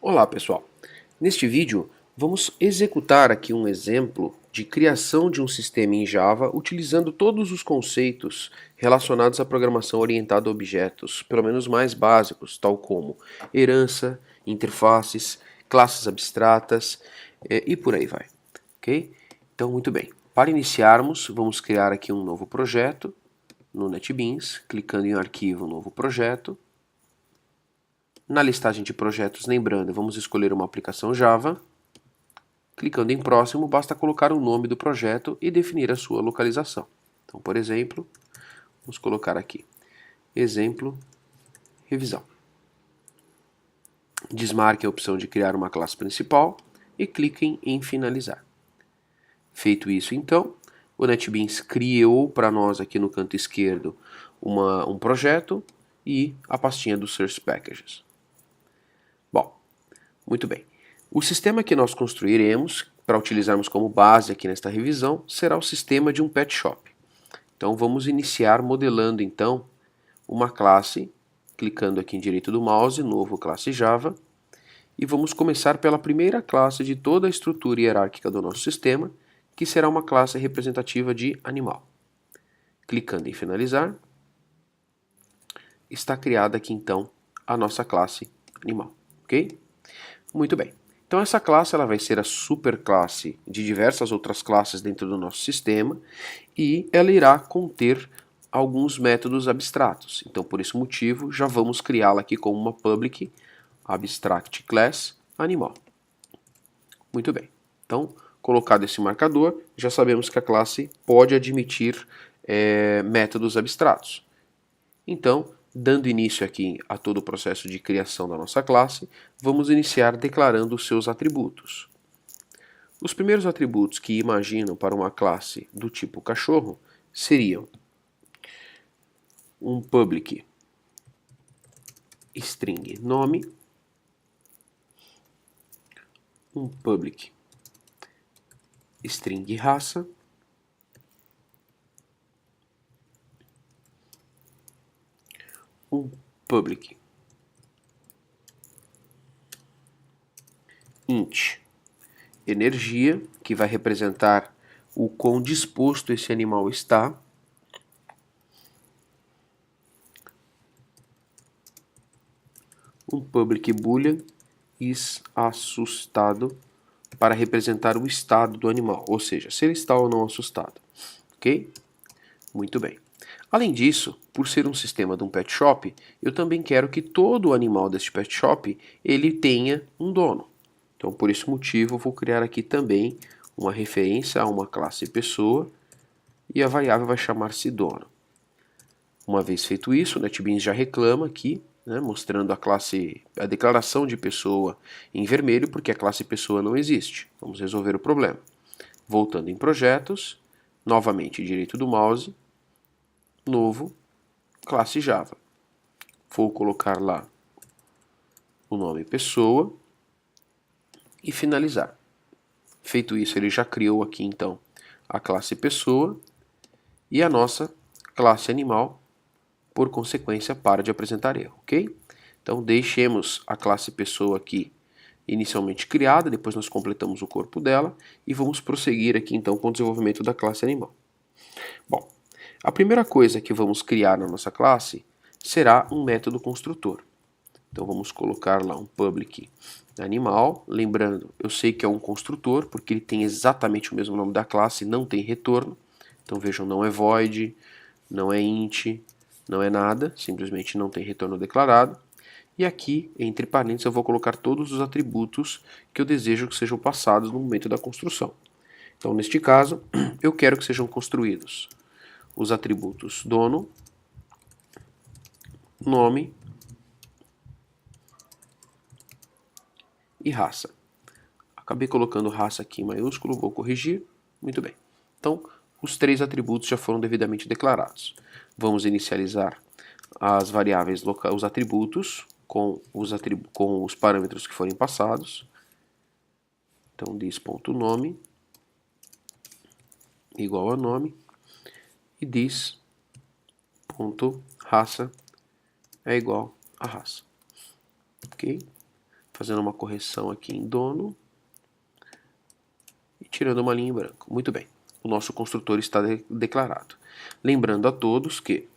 Olá pessoal, neste vídeo vamos executar aqui um exemplo de criação de um sistema em Java utilizando todos os conceitos relacionados à programação orientada a objetos, pelo menos mais básicos, tal como herança, interfaces, classes abstratas e por aí vai, ok? Então muito bem, para iniciarmos vamos criar aqui um novo projeto no NetBeans, clicando em arquivo, novo projeto. Na listagem de projetos, lembrando, vamos escolher uma aplicação Java. Clicando em próximo, basta colocar o nome do projeto e definir a sua localização. Então, por exemplo, vamos colocar aqui, exemplo, revisão. Desmarque a opção de criar uma classe principal e cliquem em finalizar. Feito isso, então, o NetBeans criou para nós aqui no canto esquerdo um projeto e a pastinha dos Source Packages. Bom, muito bem. O sistema que nós construiremos, para utilizarmos como base aqui nesta revisão, será o sistema de um pet shop. Então vamos iniciar modelando então uma classe, clicando aqui em direito do mouse, novo classe Java, e vamos começar pela primeira classe de toda a estrutura hierárquica do nosso sistema, que será uma classe representativa de animal. Clicando em finalizar, está criada aqui então a nossa classe animal, ok? Muito bem. Então essa classe ela vai ser a superclasse de diversas outras classes dentro do nosso sistema e ela irá conter alguns métodos abstratos. Então por esse motivo já vamos criá-la aqui como uma public abstract class animal. Muito bem. Então colocado esse marcador, já sabemos que a classe pode admitir métodos abstratos. Então, dando início aqui a todo o processo de criação da nossa classe, vamos iniciar declarando os seus atributos. Os primeiros atributos que imaginam para uma classe do tipo cachorro seriam um public string nome, um public string raça, um public int energia, que vai representar o quão disposto esse animal está, um public boolean is assustado, para representar o estado do animal, ou seja, se ele está ou não assustado, ok? Muito bem. Além disso, por ser um sistema de um pet shop, eu também quero que todo animal deste pet shop ele tenha um dono. Então, por esse motivo, eu vou criar aqui também uma referência a uma classe pessoa e a variável vai chamar-se dono. Uma vez feito isso, o NetBeans já reclama aqui, né, mostrando a declaração de pessoa em vermelho, porque a classe pessoa não existe. Vamos resolver o problema. Voltando em projetos, novamente direito do mouse, novo, classe Java. Vou colocar lá o nome pessoa e finalizar. Feito isso, ele já criou aqui então a classe pessoa e a nossa classe animal, por consequência, para de apresentar erro, ok? Então deixemos a classe pessoa aqui inicialmente criada, depois nós completamos o corpo dela e vamos prosseguir aqui então com o desenvolvimento da classe animal. Bom, a primeira coisa que vamos criar na nossa classe será um método construtor. Então vamos colocar lá um public animal, lembrando, eu sei que é um construtor, porque ele tem exatamente o mesmo nome da classe, não tem retorno. Então vejam, não é void, não é int, não é nada, simplesmente não tem retorno declarado. E aqui, entre parênteses, eu vou colocar todos os atributos que eu desejo que sejam passados no momento da construção. Então, neste caso, eu quero que sejam construídos os atributos dono, nome e raça. Acabei colocando raça aqui em maiúsculo, vou corrigir. Muito bem. Então, os três atributos já foram devidamente declarados. Vamos inicializar as variáveis locais, os atributos com os parâmetros que forem passados. Então, this.nome igual a nome e this.raça é igual a raça. Ok? Fazendo uma correção aqui em dono e tirando uma linha em branco. Muito bem, o nosso construtor está declarado. Lembrando a todos que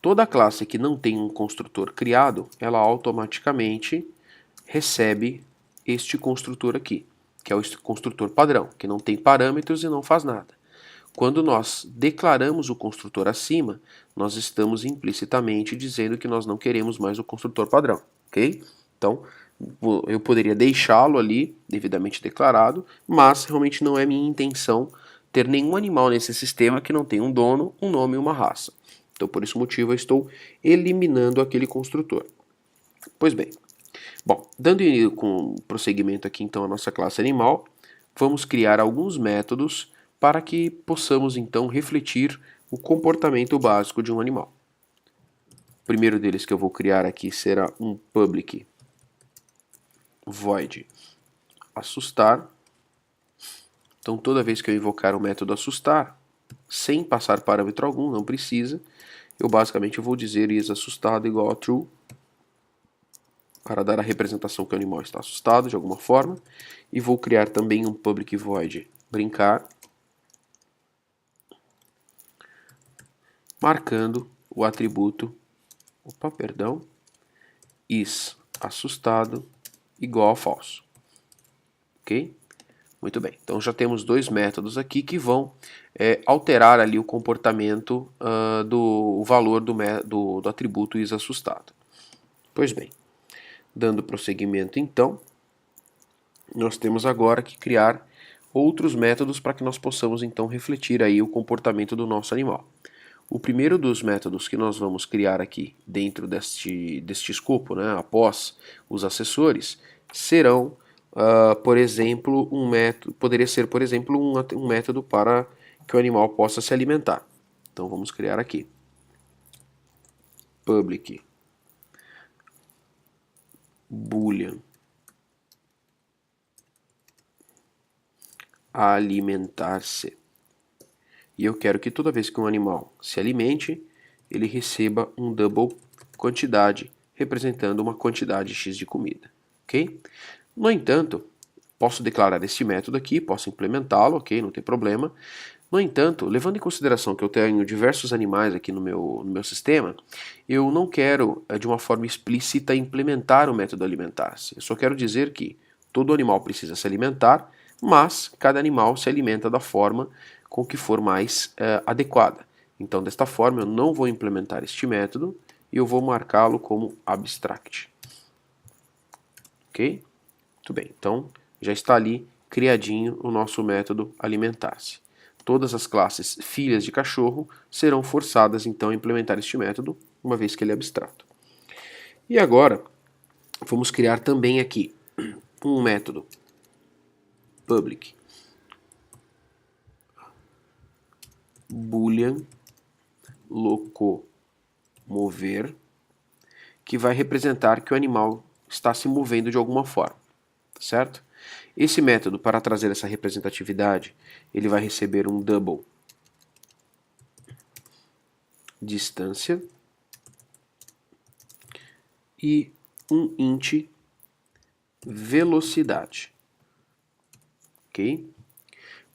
toda classe que não tem um construtor criado, ela automaticamente recebe este construtor aqui, que é o construtor padrão, que não tem parâmetros e não faz nada. Quando nós declaramos o construtor acima, nós estamos implicitamente dizendo que nós não queremos mais o construtor padrão, ok? Então, eu poderia deixá-lo ali, devidamente declarado, mas realmente não é minha intenção ter nenhum animal nesse sistema que não tenha um dono, um nome e uma raça. Então, por esse motivo, eu estou eliminando aquele construtor. Pois bem, bom, dando com prosseguimento aqui então a nossa classe animal, vamos criar alguns métodos para que possamos então refletir o comportamento básico de um animal. O primeiro deles que eu vou criar aqui será um public void assustar. Então toda vez que eu invocar o método assustar, sem passar parâmetro algum, não precisa, eu basicamente vou dizer is assustado igual a true, para dar a representação que o animal está assustado de alguma forma, e vou criar também um public void brincar, marcando o atributo, is assustado igual a falso. Ok? Muito bem, então já temos dois métodos aqui que vão alterar ali o comportamento do valor do atributo is assustado. Pois bem, dando prosseguimento então, nós temos agora que criar outros métodos para que nós possamos então refletir aí o comportamento do nosso animal. O primeiro dos métodos que nós vamos criar aqui dentro deste escopo, né, após os acessores, serão, por exemplo, poderia ser, por exemplo, um método para que o animal possa se alimentar. Então vamos criar aqui public boolean alimentar-se. E eu quero que toda vez que um animal se alimente, ele receba um double quantidade, representando uma quantidade x de comida, ok? No entanto, posso declarar este método aqui, posso implementá-lo, ok? Não tem problema. No entanto, levando em consideração que eu tenho diversos animais aqui no meu sistema, eu não quero, de uma forma explícita, implementar o método alimentar-se. Eu só quero dizer que todo animal precisa se alimentar, mas cada animal se alimenta da forma com que for mais adequada. Então, desta forma, eu não vou implementar este método e eu vou marcá-lo como abstract. Ok? Muito bem, então já está ali criadinho o nosso método alimentar-se. Todas as classes filhas de cachorro serão forçadas então a implementar este método, uma vez que ele é abstrato. E agora, vamos criar também aqui um método public boolean locomover, que vai representar que o animal está se movendo de alguma forma, certo? Esse método, para trazer essa representatividade, ele vai receber um double distância e um int velocidade. Ok?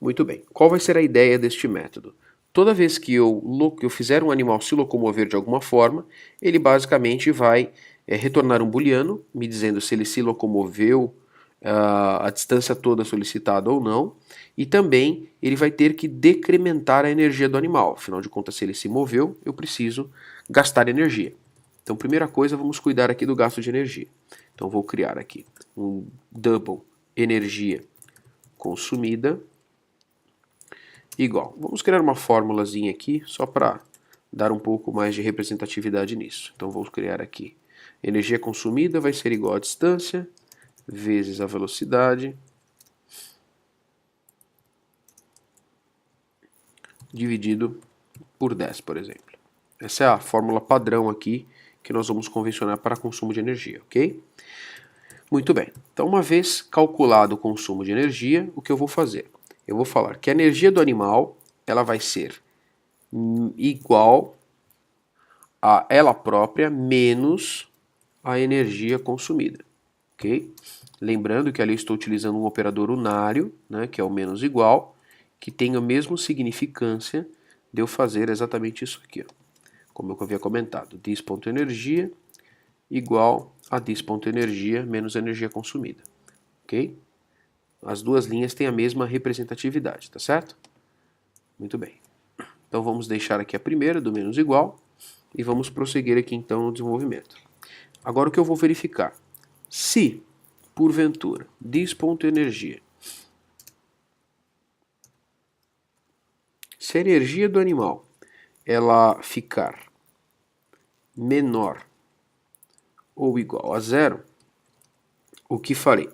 Muito bem. Qual vai ser a ideia deste método? Toda vez que eu fizer um animal se locomover de alguma forma, ele basicamente vai retornar um booleano, me dizendo se ele se locomoveu a distância toda solicitada ou não, e também ele vai ter que decrementar a energia do animal. Afinal de contas, se ele se moveu, eu preciso gastar energia. Então, primeira coisa, vamos cuidar aqui do gasto de energia. Então, vou criar aqui um double energia consumida igual. Vamos criar uma formulazinha aqui, só para dar um pouco mais de representatividade nisso. Então, vou criar aqui. Energia consumida vai ser igual a distância vezes a velocidade dividido por 10, por exemplo. Essa é a fórmula padrão aqui que nós vamos convencionar para consumo de energia, ok? Muito bem. Então, uma vez calculado o consumo de energia, o que eu vou fazer? Eu vou falar que a energia do animal ela vai ser igual a ela própria menos a energia consumida. ok? Lembrando que ali eu estou utilizando um operador unário, né, que é o menos igual, que tem a mesma significância de eu fazer exatamente isso aqui, ó. Como eu havia comentado, dis.energia igual a dis.energia menos energia consumida, ok? As duas linhas têm a mesma representatividade, tá certo? Muito bem. Então vamos deixar aqui a primeira do menos igual e vamos prosseguir aqui então no desenvolvimento. Agora o que eu vou verificar? Se, porventura, dis.energia, se a energia do animal ela ficar menor ou igual a zero, o que farei?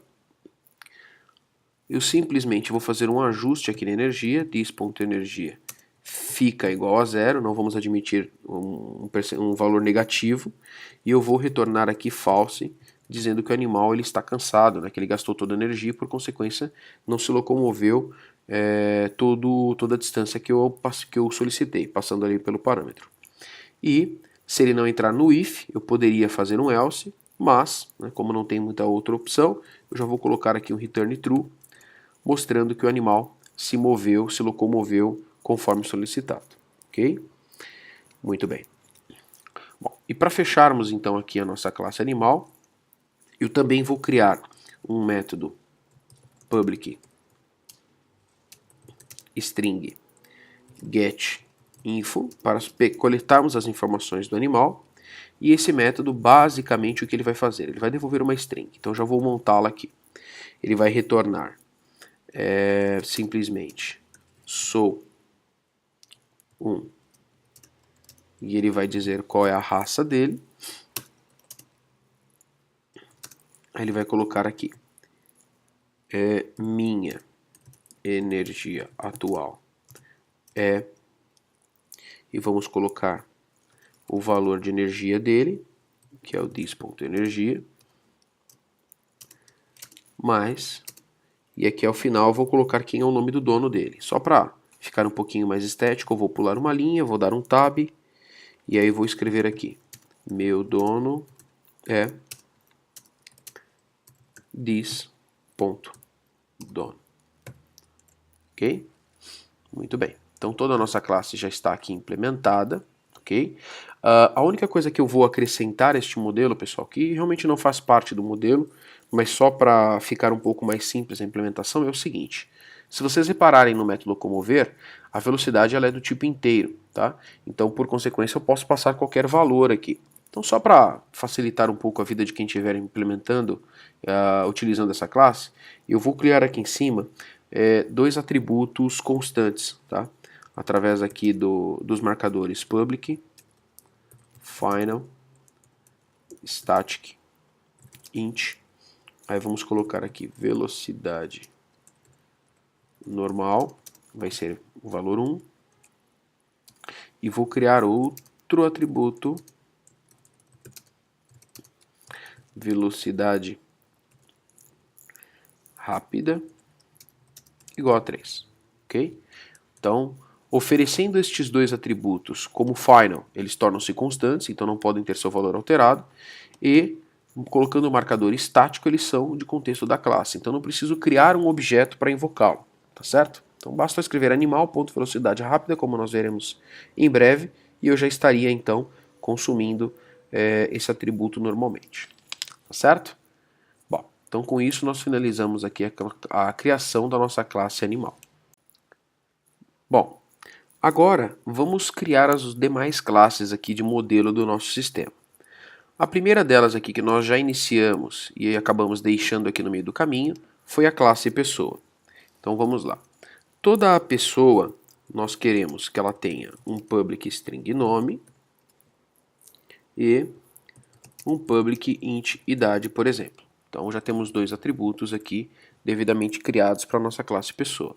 Eu simplesmente vou fazer um ajuste aqui na energia, dis.energia fica igual a zero, não vamos admitir um valor negativo, e eu vou retornar aqui false, dizendo que o animal ele está cansado, né, que ele gastou toda a energia e por consequência não se locomoveu toda a distância que eu solicitei, passando ali pelo parâmetro. E se ele não entrar no if, eu poderia fazer um else, mas, né, como não tem muita outra opção, eu já vou colocar aqui um return true, mostrando que o animal se moveu, se locomoveu conforme solicitado, ok? Muito bem. Bom, e para fecharmos então aqui a nossa classe animal, eu também vou criar um método public string get info para coletarmos as informações do animal, e esse método basicamente o que ele vai fazer? Ele vai devolver uma string, então já vou montá-la aqui. Ele vai retornar simplesmente sou e ele vai dizer qual é a raça dele. Aí ele vai colocar aqui minha energia atual e vamos colocar o valor de energia dele, que é o dis.energia, mais, e aqui ao final eu vou colocar quem é o nome do dono dele. Só para ficar um pouquinho mais estético, eu vou pular uma linha, vou dar um tab, e aí vou escrever aqui, meu dono é dis.dono. Ok? Muito bem. Então toda a nossa classe já está aqui implementada, ok? A única coisa que eu vou acrescentar a este modelo, pessoal, que realmente não faz parte do modelo, mas só para ficar um pouco mais simples a implementação, é o seguinte. Se vocês repararem no método locomover, a velocidade ela é do tipo inteiro, tá? Então, por consequência, eu posso passar qualquer valor aqui. Então, só para facilitar um pouco a vida de quem estiver implementando, utilizando essa classe, eu vou criar aqui em cima dois atributos constantes, tá? Através aqui dos marcadores public, final, static, int. Aí vamos colocar aqui velocidade normal, vai ser o valor 1. E vou criar outro atributo, velocidade rápida, igual a 3, ok? Então, oferecendo estes dois atributos como final, eles tornam-se constantes, então não podem ter seu valor alterado, e colocando o marcador estático, eles são de contexto da classe, então não preciso criar um objeto para invocá-lo, tá certo? Então basta escrever animal.velocidade rápida, como nós veremos em breve, e eu já estaria então consumindo esse atributo normalmente, tá certo? Bom, então com isso nós finalizamos aqui a criação da nossa classe animal. Bom, agora vamos criar as demais classes aqui de modelo do nosso sistema. A primeira delas aqui que nós já iniciamos e acabamos deixando aqui no meio do caminho foi a classe pessoa. Então vamos lá. Toda a pessoa nós queremos que ela tenha um public string nome e um public int idade, por exemplo. Então já temos dois atributos aqui devidamente criados para a nossa classe pessoa.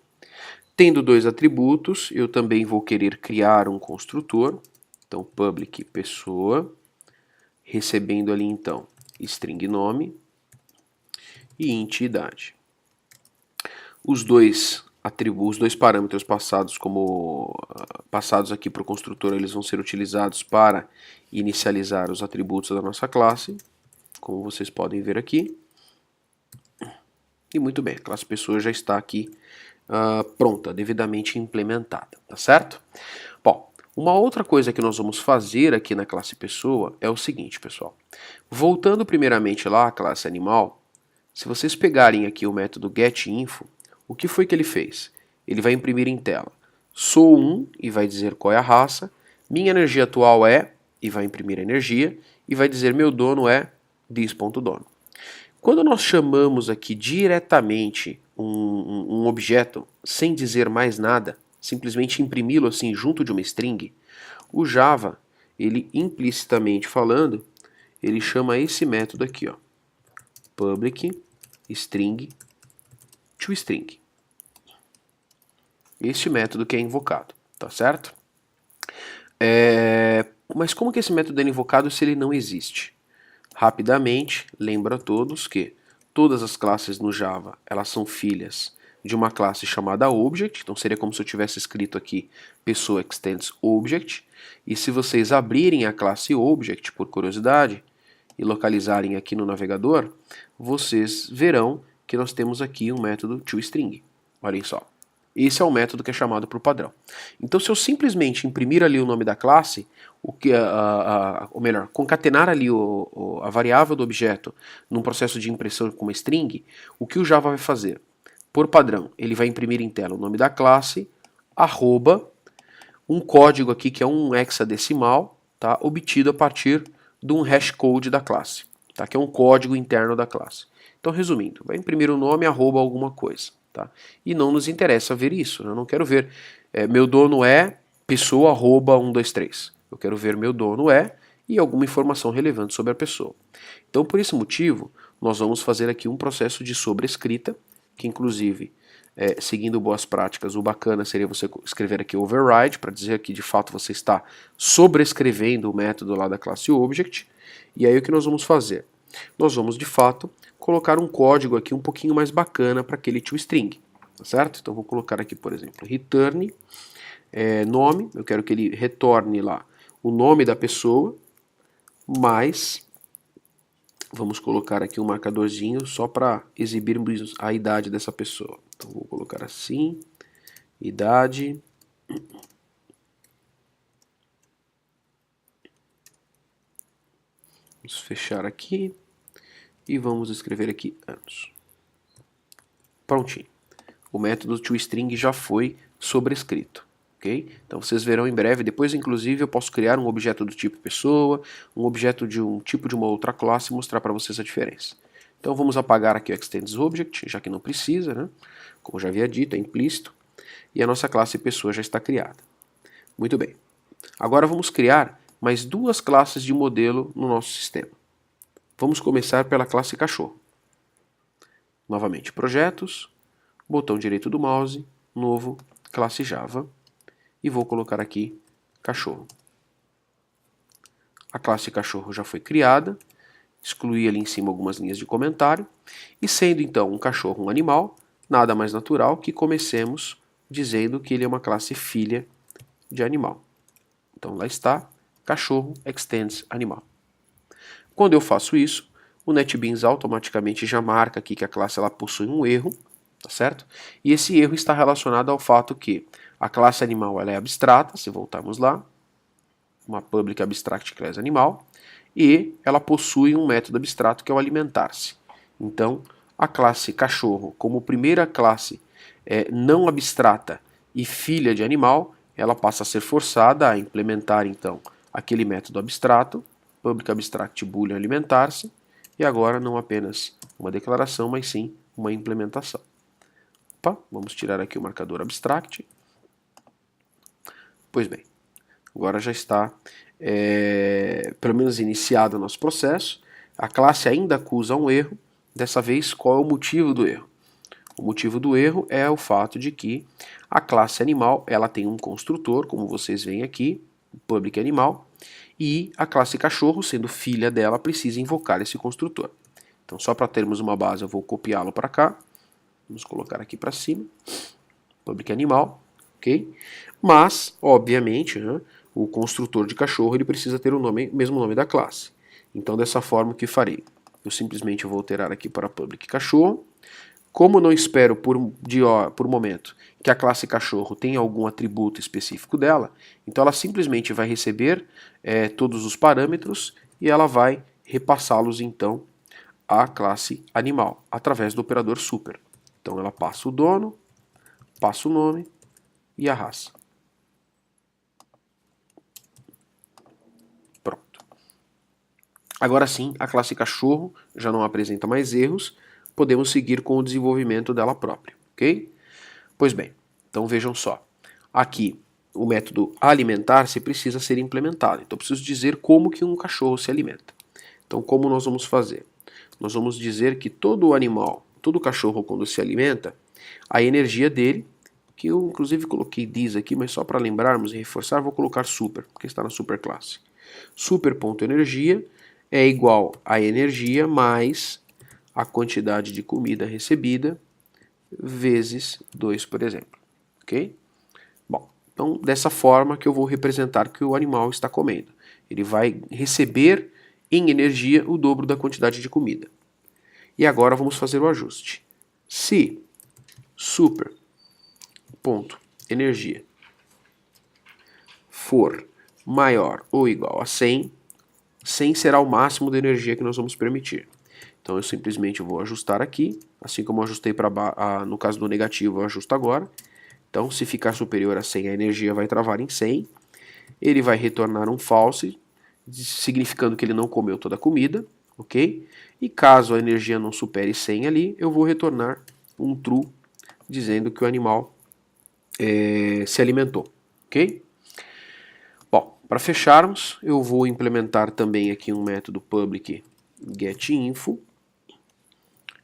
Tendo dois atributos, eu também vou querer criar um construtor. Então public pessoa, recebendo ali então string nome e int idade. Os dois parâmetros passados aqui para o construtor, eles vão ser utilizados para inicializar os atributos da nossa classe, como vocês podem ver aqui. E muito bem, a classe pessoa já está aqui pronta, devidamente implementada, tá certo? Bom, uma outra coisa que nós vamos fazer aqui na classe pessoa é o seguinte, pessoal. Voltando primeiramente lá à classe animal, se vocês pegarem aqui o método getInfo, o que foi que ele fez? Ele vai imprimir em tela sou 1 e vai dizer qual é a raça, minha energia atual é, e vai imprimir a energia, e vai dizer meu dono é dis.dono. Quando nós chamamos aqui diretamente um objeto sem dizer mais nada, simplesmente imprimi-lo assim junto de uma string, o Java, ele implicitamente falando, ele chama esse método aqui, ó, public string toString. Este método que é invocado, tá certo? Mas como que esse método é invocado se ele não existe? Rapidamente, lembra a todos que todas as classes no Java, elas são filhas de uma classe chamada Object, então seria como se eu tivesse escrito aqui pessoa extends Object, e se vocês abrirem a classe Object, por curiosidade, e localizarem aqui no navegador, vocês verão que nós temos aqui um método toString. Olhem só. Esse é o método que é chamado por padrão. Então, se eu simplesmente imprimir ali o nome da classe, ou melhor, concatenar ali a variável do objeto num processo de impressão com uma string, o que o Java vai fazer? Por padrão, ele vai imprimir em tela o nome da classe, arroba, um código aqui que é um hexadecimal, tá, obtido a partir de um hashcode da classe, tá, que é um código interno da classe. Então, resumindo, vai imprimir o nome, arroba alguma coisa. Tá? E não nos interessa ver isso. Eu não quero ver meu dono é pessoa arroba 123. Eu quero ver meu dono é e alguma informação relevante sobre a pessoa. Então, por esse motivo, nós vamos fazer aqui um processo de sobrescrita, que inclusive, seguindo boas práticas, o bacana seria você escrever aqui override, para dizer que de fato você está sobrescrevendo o método lá da classe object. E aí o que nós vamos fazer? Nós vamos de fato colocar um código aqui um pouquinho mais bacana para aquele toString, tá certo? Então vou colocar aqui, por exemplo, return nome, eu quero que ele retorne lá o nome da pessoa, mas vamos colocar aqui um marcadorzinho só para exibirmos a idade dessa pessoa. Então vou colocar assim, idade, vamos fechar aqui e vamos escrever aqui anos. Prontinho. O método toString já foi sobrescrito. Okay? Então vocês verão em breve, depois inclusive eu posso criar um objeto do tipo pessoa, um objeto de um tipo de uma outra classe e mostrar para vocês a diferença. Então vamos apagar aqui o extends object, já que não precisa, né? Como já havia dito, é implícito, e a nossa classe pessoa já está criada. Muito bem. Agora vamos criar mais duas classes de modelo no nosso sistema. Vamos começar pela classe cachorro. Novamente, projetos, botão direito do mouse, novo, classe Java, e vou colocar aqui cachorro. A classe cachorro já foi criada, excluí ali em cima algumas linhas de comentário, e sendo então um cachorro um animal, nada mais natural que comecemos dizendo que ele é uma classe filha de animal. Então lá está, cachorro extends animal. Quando eu faço isso, o NetBeans automaticamente já marca aqui que a classe ela possui um erro, tá certo? E esse erro está relacionado ao fato que a classe animal ela é abstrata, se voltarmos lá, uma public abstract class animal, e ela possui um método abstrato que é o alimentar-se. Então, a classe cachorro, como primeira classe não abstrata e filha de animal, ela passa a ser forçada a implementar então aquele método abstrato, public abstract boolean alimentar-se, e agora não apenas uma declaração, mas sim uma implementação. Opa, vamos tirar aqui o marcador abstract. Pois bem, agora já está pelo menos iniciado o nosso processo. A classe ainda acusa um erro. Dessa vez, qual é o motivo do erro? O motivo do erro é o fato de que a classe animal ela tem um construtor, como vocês veem aqui, public animal, e a classe cachorro, sendo filha dela, precisa invocar esse construtor. Então, só para termos uma base, eu vou copiá-lo para cá. Vamos colocar aqui para cima, public animal, ok? Mas, obviamente, né, o construtor de cachorro ele precisa ter o mesmo nome da classe. Então, dessa forma, o que farei? Eu simplesmente vou alterar aqui para public cachorro, Como não espero por momento que a classe cachorro tenha algum atributo específico dela, então ela simplesmente vai receber todos os parâmetros e ela vai repassá-los então à classe animal, através do operador super. Então ela passa o dono, passa o nome e a raça. Pronto. Agora sim, a classe cachorro já não apresenta mais erros, podemos seguir com o desenvolvimento dela própria, ok? Pois bem, então vejam só. Aqui, o método alimentar-se precisa ser implementado. Então, eu preciso dizer como que um cachorro se alimenta. Então, como nós vamos fazer? Nós vamos dizer que todo animal, todo cachorro, quando se alimenta, a energia dele, que eu inclusive coloquei diz aqui, mas só para lembrarmos e reforçar, vou colocar super, porque está na superclasse. Super.energia é igual a energia mais a quantidade de comida recebida vezes 2, por exemplo. Ok? Bom, então dessa forma que eu vou representar que o animal está comendo. Ele vai receber em energia o dobro da quantidade de comida. E agora vamos fazer o ajuste. Se super.energia for maior ou igual a 100, 100 será o máximo de energia que nós vamos permitir. Então eu simplesmente vou ajustar aqui, assim como eu ajustei no caso do negativo, eu ajusto agora. Então se ficar superior a 100, a energia vai travar em 100. Ele vai retornar um false, significando que ele não comeu toda a comida, ok? E caso a energia não supere 100 ali, eu vou retornar um true, dizendo que o animal se alimentou, ok? Bom, para fecharmos, eu vou implementar também aqui um método public getInfo.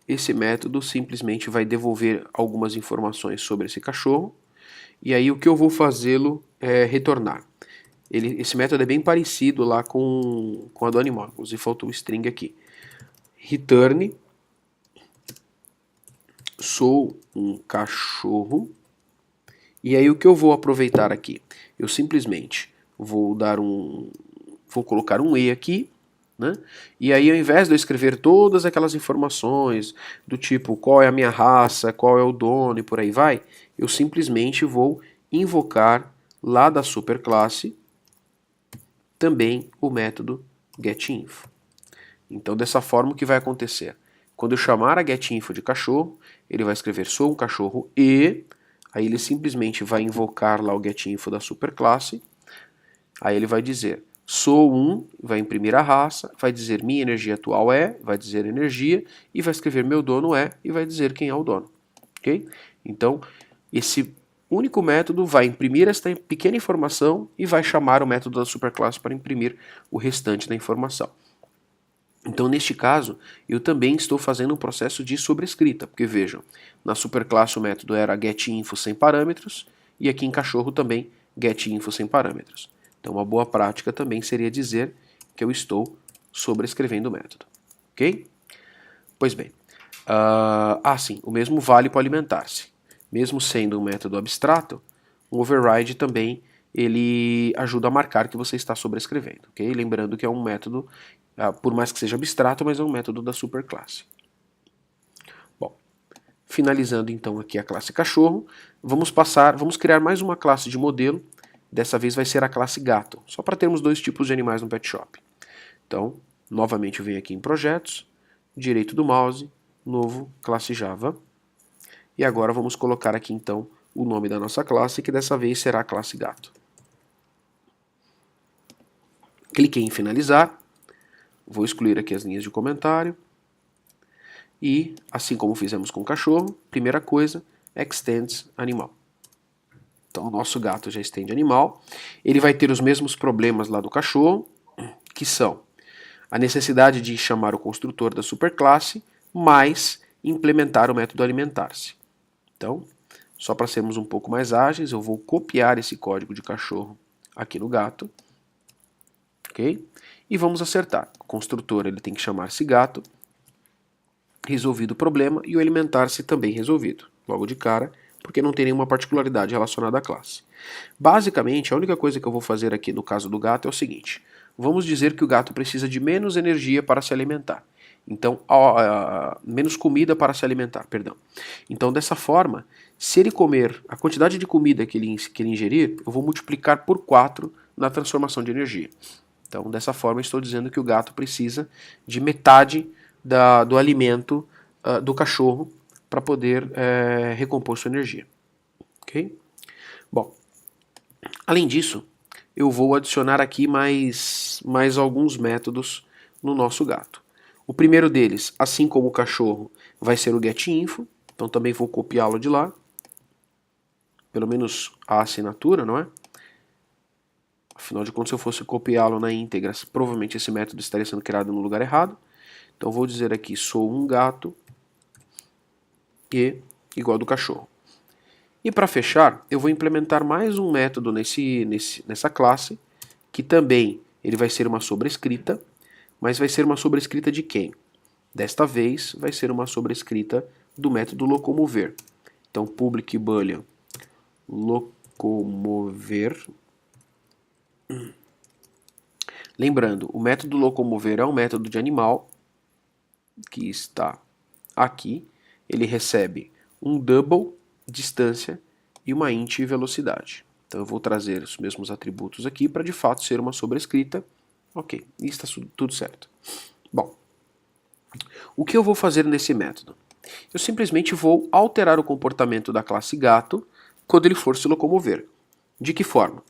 Esse método simplesmente vai devolver algumas informações sobre esse cachorro, e aí o que eu vou fazê-lo é retornar. Esse método é bem parecido lá com a do animal, inclusive faltou o string aqui. Return, sou um cachorro, e aí o que eu vou aproveitar aqui? Eu simplesmente vou colocar um e aqui, né? E aí ao invés de eu escrever todas aquelas informações do tipo qual é a minha raça, qual é o dono e por aí vai, eu simplesmente vou invocar lá da superclasse também o método getInfo. Então dessa forma o que vai acontecer? Quando eu chamar a getInfo de cachorro, ele vai escrever sou um cachorro e aí ele simplesmente vai invocar lá o getInfo da superclasse, aí ele vai dizer sou um, vai imprimir a raça, vai dizer minha energia atual vai dizer energia, e vai escrever meu dono e vai dizer quem é o dono. Ok? Então, esse único método vai imprimir esta pequena informação e vai chamar o método da superclasse para imprimir o restante da informação. Então, neste caso, eu também estou fazendo um processo de sobrescrita, porque vejam, na superclasse o método era getInfo sem parâmetros, e aqui em cachorro também getInfo sem parâmetros. Então, uma boa prática também seria dizer que eu estou sobrescrevendo o método. Ok? Pois bem. Sim, o mesmo vale para alimentar-se. Mesmo sendo um método abstrato, um override também ele ajuda a marcar que você está sobrescrevendo. Ok? Lembrando que é um método, por mais que seja abstrato, mas é um método da superclasse. Bom, finalizando então aqui a classe cachorro, vamos criar mais uma classe de modelo. Dessa vez vai ser a classe gato, só para termos dois tipos de animais no pet shop. Então, novamente eu venho aqui em projetos, direito do mouse, novo, classe Java. E agora vamos colocar aqui então o nome da nossa classe, que dessa vez será a classe gato. Cliquei em finalizar, vou excluir aqui as linhas de comentário. E, assim como fizemos com o cachorro, primeira coisa, extends animal. Então o nosso gato já estende animal. Ele vai ter os mesmos problemas lá do cachorro, que são a necessidade de chamar o construtor da superclasse, mais implementar o método alimentar-se. Então, só para sermos um pouco mais ágeis, eu vou copiar esse código de cachorro aqui no gato. Ok? E vamos acertar. O construtor ele tem que chamar-se gato. Resolvido o problema e o alimentar-se também resolvido. Logo de cara, porque não tem nenhuma particularidade relacionada à classe. Basicamente, a única coisa que eu vou fazer aqui no caso do gato é o seguinte. Vamos dizer que o gato precisa de menos energia para se alimentar. Então, menos comida para se alimentar, perdão. Então, dessa forma, se ele comer a quantidade de comida que ele ingerir, eu vou multiplicar por 4 na transformação de energia. Então, dessa forma, estou dizendo que o gato precisa de metade do alimento do cachorro para poder recompor sua energia. Ok? Bom, além disso, eu vou adicionar aqui mais alguns métodos no nosso gato. O primeiro deles, assim como o cachorro, vai ser o getInfo, então também vou copiá-lo de lá, pelo menos a assinatura, não é? Afinal de contas, se eu fosse copiá-lo na íntegra, provavelmente esse método estaria sendo criado no lugar errado. Então vou dizer aqui, sou um gato e igual do cachorro. E para fechar, eu vou implementar mais um método nessa classe, que também ele vai ser uma sobrescrita, mas vai ser uma sobrescrita de quem? Desta vez vai ser uma sobrescrita do método locomover. Então public boolean locomover. Lembrando, o método locomover é um método de animal que está aqui. Ele recebe um double, distância, e uma int velocidade. Então eu vou trazer os mesmos atributos aqui para de fato ser uma sobrescrita. Ok, e está tudo certo. Bom, o que eu vou fazer nesse método? Eu simplesmente vou alterar o comportamento da classe gato quando ele for se locomover. De que forma?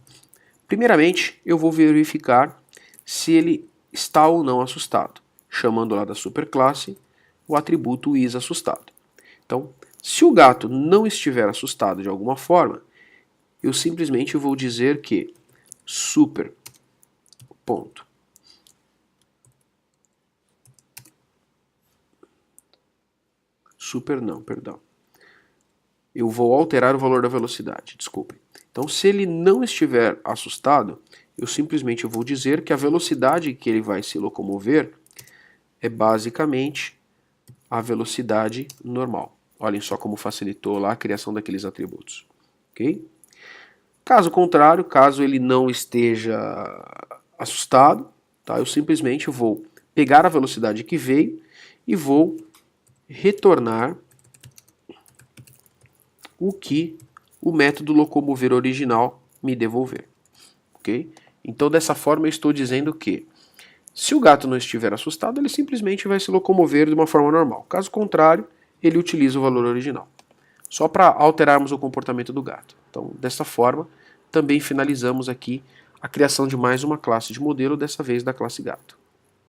Primeiramente, eu vou verificar se ele está ou não assustado, chamando lá da superclasse o atributo isAssustado. Então, se o gato não estiver assustado de alguma forma, eu simplesmente vou dizer que super ponto super não, perdão. Eu vou alterar o valor da velocidade, desculpem. Então, se ele não estiver assustado, eu simplesmente vou dizer que a velocidade que ele vai se locomover é basicamente a velocidade normal. Olhem só como facilitou lá a criação daqueles atributos. Ok? Caso contrário, caso ele não esteja assustado, tá, eu simplesmente vou pegar a velocidade que veio e vou retornar o que o método locomover original me devolver. Ok? Então, dessa forma, eu estou dizendo que se o gato não estiver assustado, ele simplesmente vai se locomover de uma forma normal. Caso contrário, ele utiliza o valor original. Só para alterarmos o comportamento do gato. Então, dessa forma, também finalizamos aqui a criação de mais uma classe de modelo, dessa vez da classe gato.